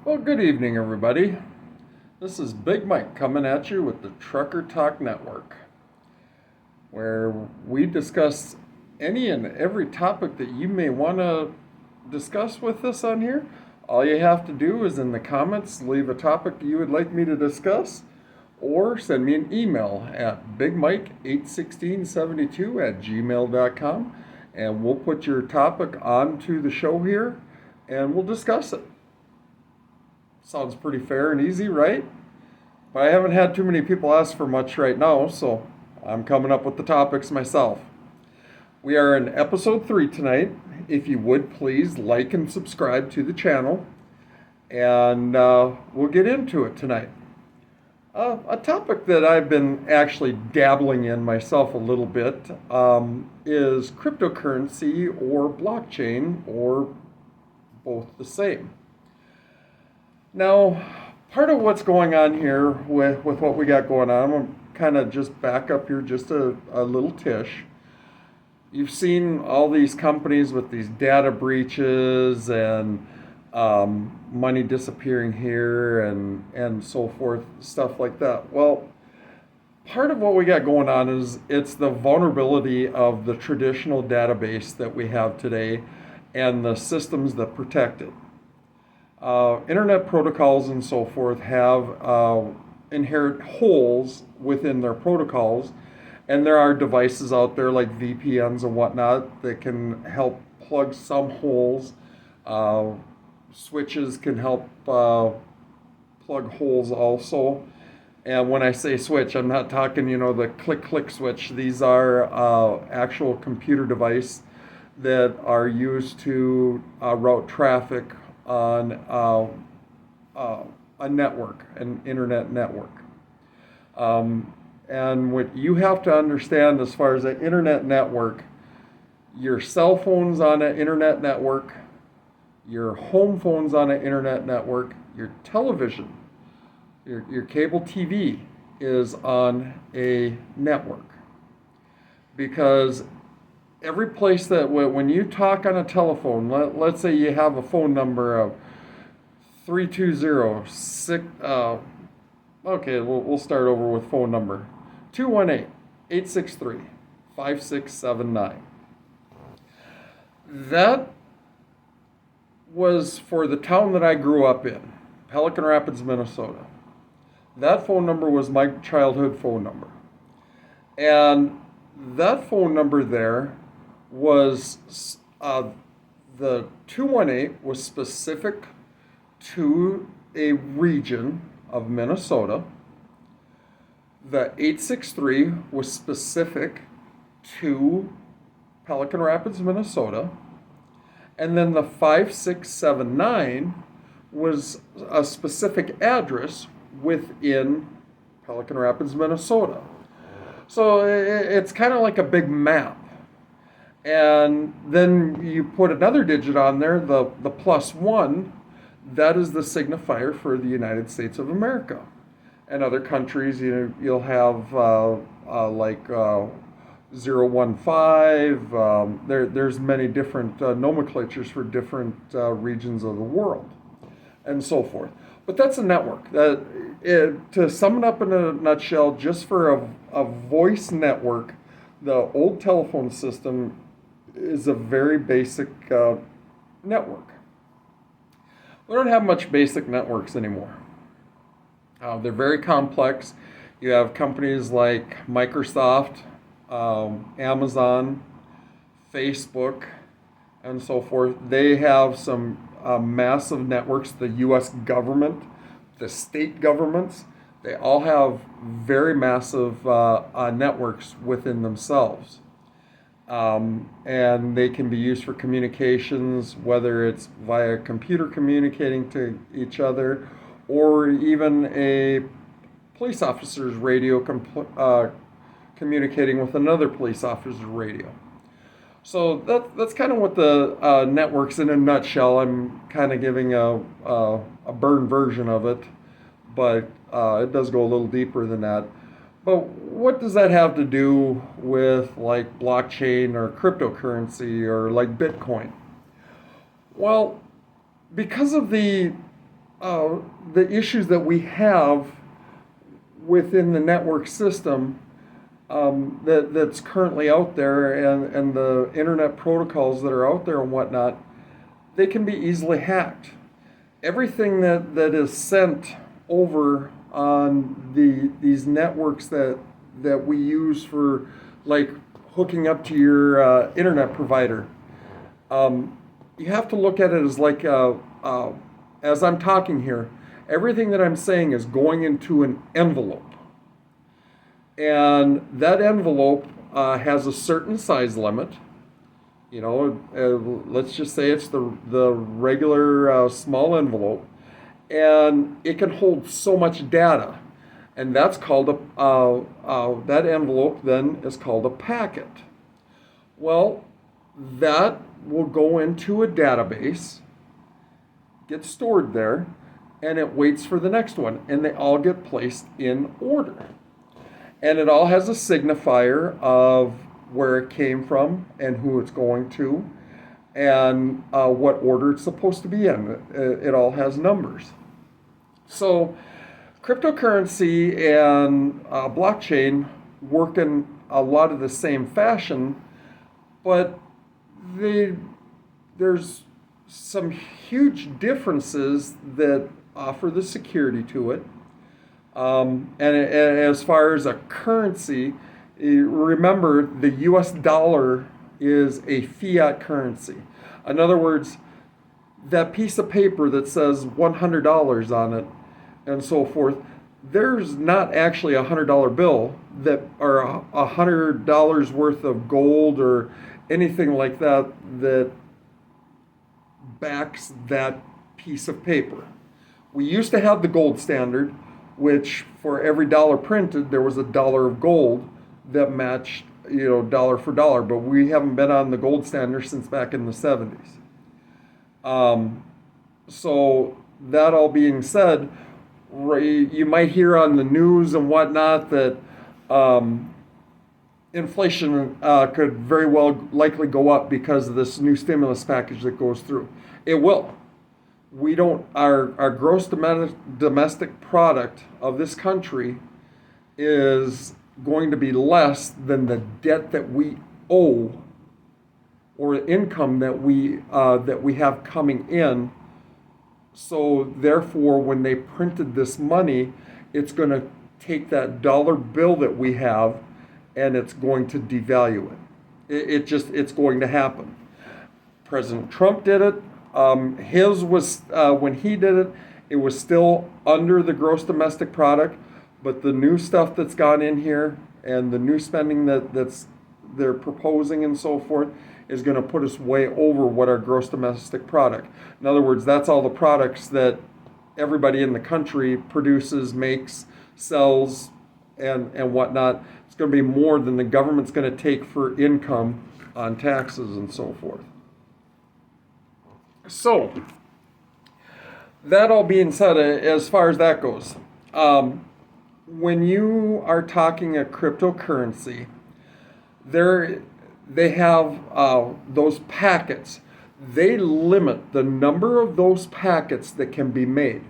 Well, good evening, everybody. This is Big Mike coming at you with the Trucker Talk Network, where we discuss any and every topic that you may want to discuss with us on here. All you have to do is in the comments leave a topic you would like me to discuss, or send me an email at bigmike81672@gmail.com, and we'll put your topic onto the show here and we'll discuss it. Sounds pretty fair and easy, right? But I haven't had too many people ask for much right now, so I'm coming up with the topics myself. We are in episode 3 tonight. If you would please like and subscribe to the channel, and we'll get into it tonight. A topic that I've been actually dabbling in myself a little bit is cryptocurrency or blockchain, or both the same. Now, part of what's going on here with what we got going on, I'm going to kind of just back up here just a little tish. You've seen all these companies with these data breaches and money disappearing here and so forth, stuff like that. Well, part of what we got going on is it's the vulnerability of the traditional database that we have today and the systems that protect it. Internet protocols and so forth have inherent holes within their protocols, and there are devices out there like VPNs and whatnot that can help plug some holes. Switches can help plug holes also. And when I say switch, I'm not talking, the click switch. These are actual computer devices that are used to route traffic on a network, an internet network. And what you have to understand as far as an internet network, your cell phone's on an internet network, your home phone's on an internet network, your television, your cable TV is on a network. Because every place that when you talk on a telephone, let's say you have a phone number of 3206, okay, we'll start over with phone number 218-863-5679. That was for the town that I grew up in, Pelican Rapids, Minnesota. That phone number was my childhood phone number. And that phone number there was the 218 was specific to a region of Minnesota. The 863 was specific to Pelican Rapids, Minnesota. And then the 5679 was a specific address within Pelican Rapids, Minnesota. So it's kind of like a big map. And then you put another digit on there, the +1, that is the signifier for the United States of America. And other countries, you'll have like 015. There's many different nomenclatures for different regions of the world, and so forth. But that's a network. To sum it up in a nutshell, just for a voice network, the old telephone system is a very basic network. We don't have much basic networks anymore. They're very complex. You have companies like Microsoft, Amazon, Facebook, and so forth. They have some massive networks. The U.S. government, the state governments, they all have very massive networks within themselves. And they can be used for communications, whether it's via computer communicating to each other, or even a police officer's radio communicating with another police officer's radio. So that's kind of what the network's in a nutshell. I'm kind of giving a burn version of it, but it does go a little deeper than that. But what does that have to do with like blockchain or cryptocurrency or like Bitcoin? Well, because of the uh, the issues that we have within the network system that's currently out there, and the internet protocols that are out there and whatnot, they can be easily hacked. Everything that is sent over on these networks that we use for, like, hooking up to your internet provider, you have to look at it as like as I'm talking here, everything that I'm saying is going into an envelope. And that envelope has a certain size limit. You know, let's just say it's the regular small envelope, and it can hold so much data, and that's called that envelope then is called a packet. Well, that will go into a database, get stored there, and it waits for the next one, and they all get placed in order. And it all has a signifier of where it came from and who it's going to, and what order it's supposed to be in. It all has numbers. So cryptocurrency and blockchain work in a lot of the same fashion, but there's some huge differences that offer the security to it. And as far as a currency, remember the US dollar is a fiat currency. In other words, that piece of paper that says $100 on it and so forth, there's not actually a $100 bill that, or $100 worth of gold or anything like that that backs that piece of paper. We used to have the gold standard, which for every dollar printed, there was a dollar of gold that matched, dollar for dollar. But we haven't been on the gold standard since back in the 70s. So that all being said, you might hear on the news and whatnot that inflation could very well likely go up because of this new stimulus package that goes through. It will. Our gross domestic product of this country is going to be less than the debt that we owe, or income that we have coming in. So therefore, when they printed this money, it's going to take that dollar bill that we have, and it's going to devalue it. It's going to happen. President Trump did it. His was, when he did it, it was still under the gross domestic product, but the new stuff that's gone in here and the new spending that's they're proposing and so forth is going to put us way over what our gross domestic product. In other words, that's all the products that everybody in the country produces, makes, sells, and whatnot. It's going to be more than the government's going to take for income on taxes and so forth. So, that all being said, as far as that goes, when you are talking a cryptocurrency, they have those packets. They limit the number of those packets that can be made.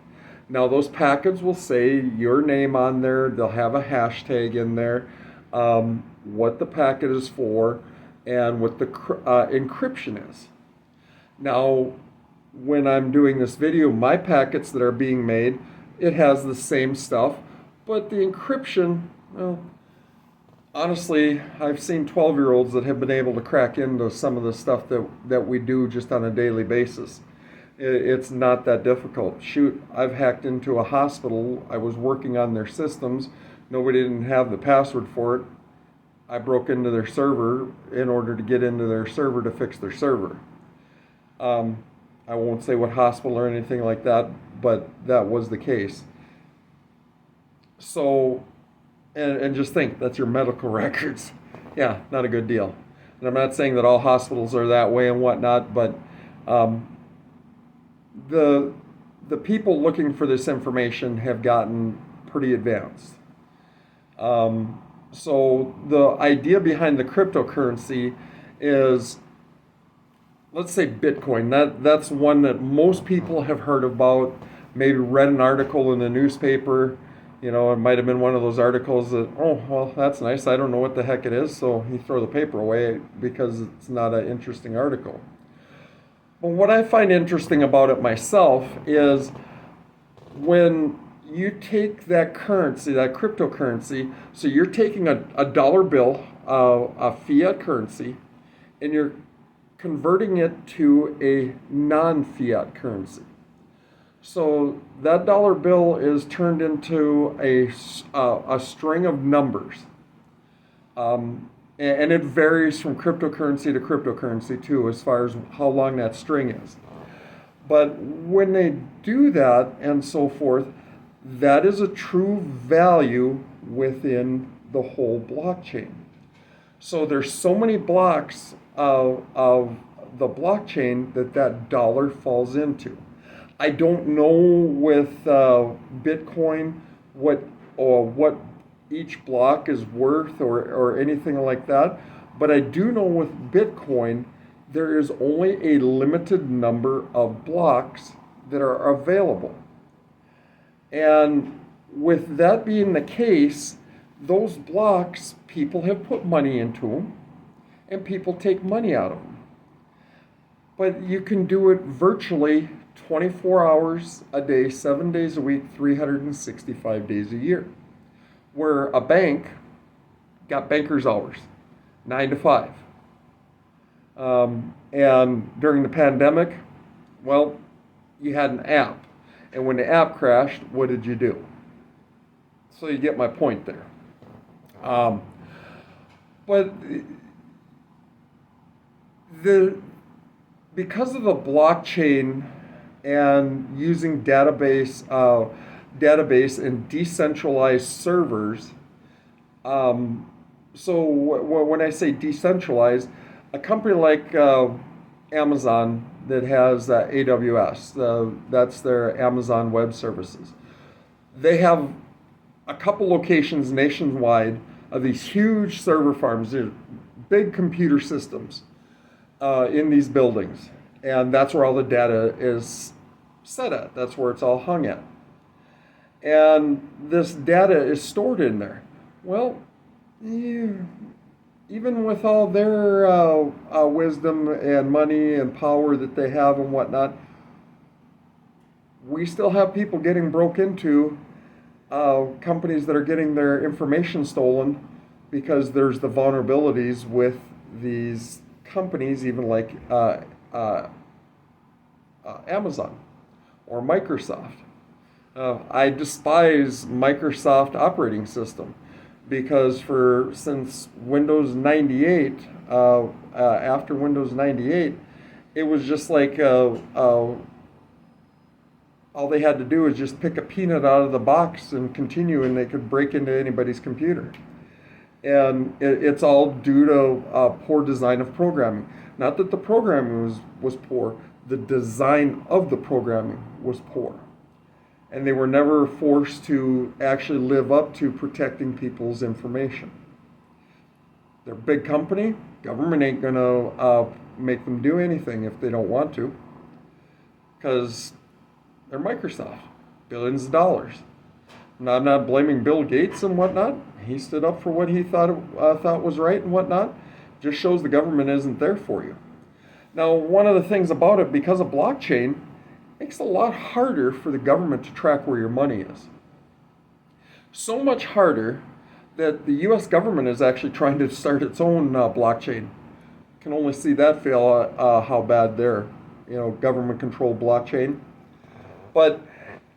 Now, those packets will say your name on there. They'll have a hashtag in there, what the packet is for, and what the encryption is. Now, when I'm doing this video, my packets that are being made, it has the same stuff, but the encryption, well, honestly, I've seen 12-year-olds that have been able to crack into some of the stuff that we do just on a daily basis. It's not that difficult. Shoot, I've hacked into a hospital. I was working on their systems. Nobody didn't have the password for it. I broke into their server in order to get into their server to fix their server. I won't say what hospital or anything like that, but that was the case. So, and just think, that's your medical records. Yeah, not a good deal. And I'm not saying that all hospitals are that way and whatnot, but the people looking for this information have gotten pretty advanced. So the idea behind the cryptocurrency is, let's say Bitcoin. That's one that most people have heard about. maybe read an article in the newspaper. It might have been one of those articles that, oh, well, that's nice. I don't know what the heck it is. So you throw the paper away because it's not an interesting article. But what I find interesting about it myself is when you take that currency, that cryptocurrency, so you're taking a dollar bill, a fiat currency, and you're converting it to a non-fiat currency. So that dollar bill is turned into a string of numbers. And it varies from cryptocurrency to cryptocurrency too, as far as how long that string is. But when they do that and so forth, that is a true value within the whole blockchain. So there's so many blocks of the blockchain that dollar falls into. I don't know with Bitcoin what each block is worth or anything like that, but I do know with Bitcoin there is only a limited number of blocks that are available. And with that being the case, those blocks, people have put money into them, and people take money out of them. But you can do it virtually 24 hours a day, 7 days a week, 365 days a year. Where a bank got banker's hours, 9 to 5. And during the pandemic, well, you had an app. And when the app crashed, what did you do? So you get my point there. But because of the blockchain and using database and decentralized servers, so when I say decentralized, a company like Amazon that has AWS, that's their Amazon Web Services. They have a couple locations nationwide of these huge server farms, big computer systems in these buildings. And that's where all the data is set at. That's where it's all hung at. And this data is stored in there. Well, even with all their wisdom and money and power that they have and whatnot, we still have people getting broke into, companies that are getting their information stolen because there's the vulnerabilities with these companies, even like Amazon or Microsoft. I despise Microsoft operating system because since Windows 98, after Windows 98, it was just like all they had to do was just pick a peanut out of the box and continue, and they could break into anybody's computer. And it's all due to poor design of programming. Not that the programming was poor, the design of the programming was poor. And they were never forced to actually live up to protecting people's information. They're a big company. Government ain't going to make them do anything if they don't want to, because they're Microsoft, billions of dollars. Now, I'm not blaming Bill Gates and whatnot. He stood up for what he thought was right and whatnot. Just shows the government isn't there for you. Now, one of the things about it, because of blockchain, makes it a lot harder for the government to track where your money is. So much harder that the U.S. government is actually trying to start its own blockchain. Can only see that fail, how bad their government-controlled blockchain. But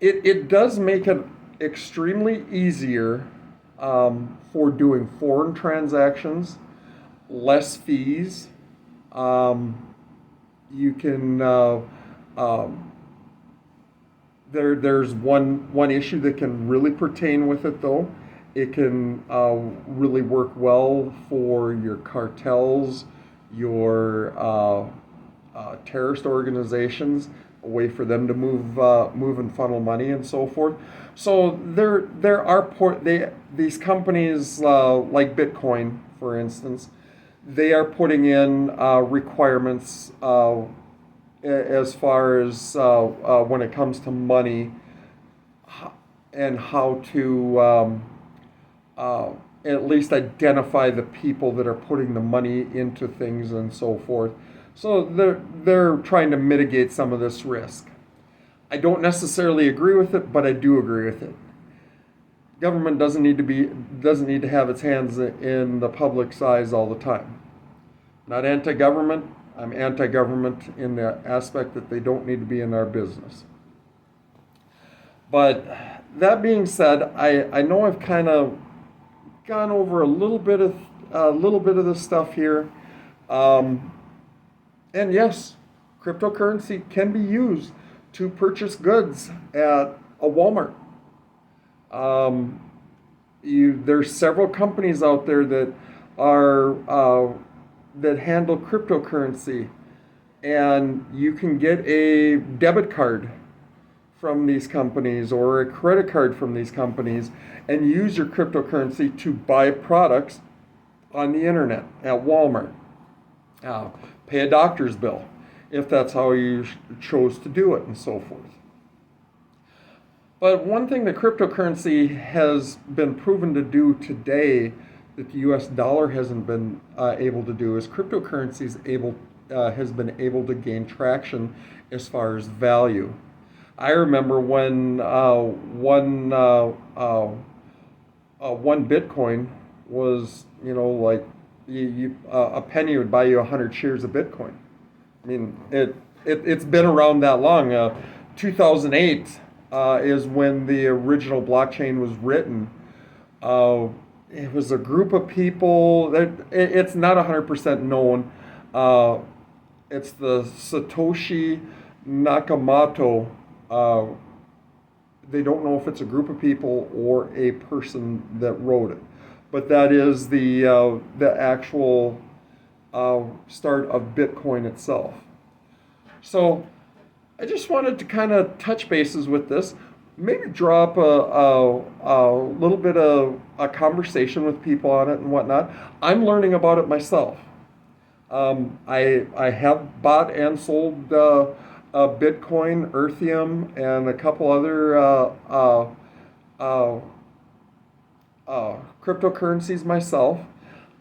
it does make it extremely easier for doing foreign transactions, less fees. You can there's one issue that can really pertain with it though. It can really work well for your cartels, your terrorist organizations, a way for them to move and funnel money and so forth. So there are these companies like Bitcoin, for instance, they are putting in requirements as far as when it comes to money and how to at least identify the people that are putting the money into things and so forth. So they're trying to mitigate some of this risk. I don't necessarily agree with it, but I do agree with it. Government doesn't need to have its hands in the public's eyes all the time. Not anti-government. I'm anti-government in the aspect that they don't need to be in our business. But that being said, I know I've kind of gone over a little bit of this stuff here, and yes, cryptocurrency can be used to purchase goods at a Walmart. There's several companies out there that are that handle cryptocurrency, and you can get a debit card from these companies or a credit card from these companies and use your cryptocurrency to buy products on the internet at Walmart. Pay a doctor's bill if that's how you chose to do it and so forth. But one thing that cryptocurrency has been proven to do today that the US dollar hasn't been able to do is cryptocurrency has been able to gain traction as far as value. I remember when one Bitcoin was, like a penny would buy you 100 shares of Bitcoin. I mean, it's been around that long. 2008 is when the original blockchain was written. It was a group of people that it's not 100% known. It's the Satoshi Nakamoto. They don't know if it's a group of people or a person that wrote it, but that is the actual start of Bitcoin itself. So I just wanted to kind of touch bases with this, maybe drop a little bit of a conversation with people on it and whatnot. I'm learning about it myself. I have bought and sold Bitcoin, Ethereum, and a couple other cryptocurrencies myself.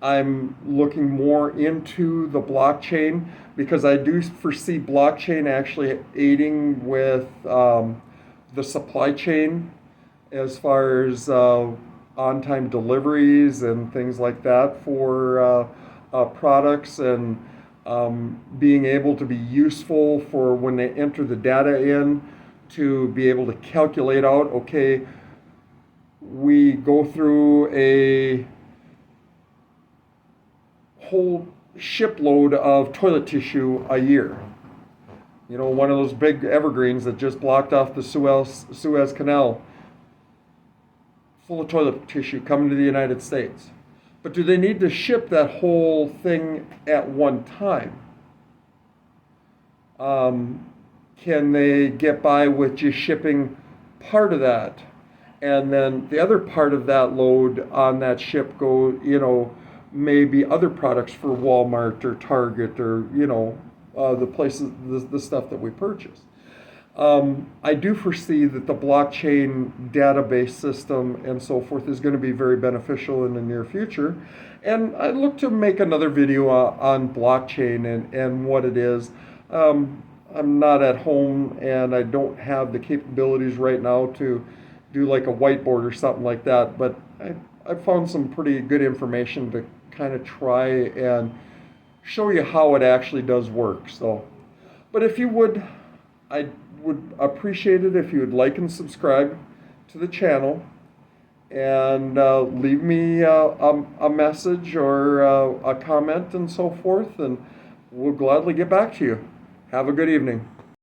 I'm looking more into the blockchain because I do foresee blockchain actually aiding with the supply chain as far as on-time deliveries and things like that for products, and being able to be useful for when they enter the data in to be able to calculate out, okay, we go through a whole shipload of toilet tissue a year. One of those big evergreens that just blocked off the Suez Canal, full of toilet tissue coming to the United States. But do they need to ship that whole thing at one time? Can they get by with just shipping part of that, and then the other part of that load on that ship go, maybe other products for Walmart or Target or, the places, the stuff that we purchase. I do foresee that the blockchain database system and so forth is going to be very beneficial in the near future. And I look to make another video on blockchain and what it is. I'm not at home and I don't have the capabilities right now to do like a whiteboard or something like that, but I found some pretty good information to kind of try and show you how it actually does work. So, but if you would, I would appreciate it if you would like and subscribe to the channel, and leave me a message or a comment and so forth, and we'll gladly get back to you. Have a good evening.